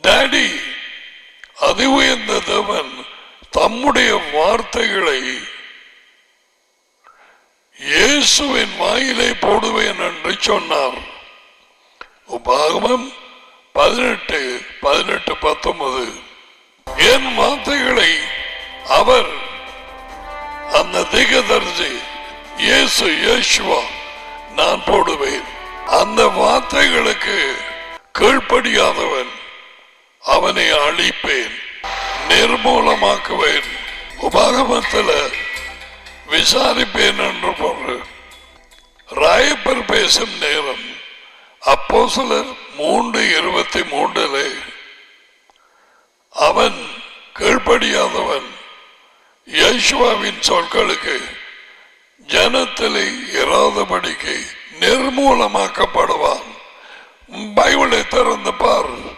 Daddy அது உயர்ந்த தேவன் தம்முடைய வார்த்தைகளை இயேசுவின் வாயிலை போடுவேன் என்று சொன்னார். உபாகமம் 18:19. என் வார்த்தைகளை அவர் அந்த தீர்க்கதரிசி இயேசுவா நான் போடுவேன். அந்த வார்த்தைகளுக்கு கீழ்ப்படியாதவன் அவனை அழிப்பேன், நிர்மூலமாக்குவேன். உபாகமத்தில் விசாரிப்பேன் என்று போன்று ராயப்பர் பேசும் நேரம் அப்போஸ்தலர் 3:23 அவன் கீழ்ப்படியாதவன் இயேசுவின் சொற்களுக்கு ஜனத்திலே இராதபடிக்கு நிர்மூலமாக்கப்படுவான். பைபிளை திறந்து பார்.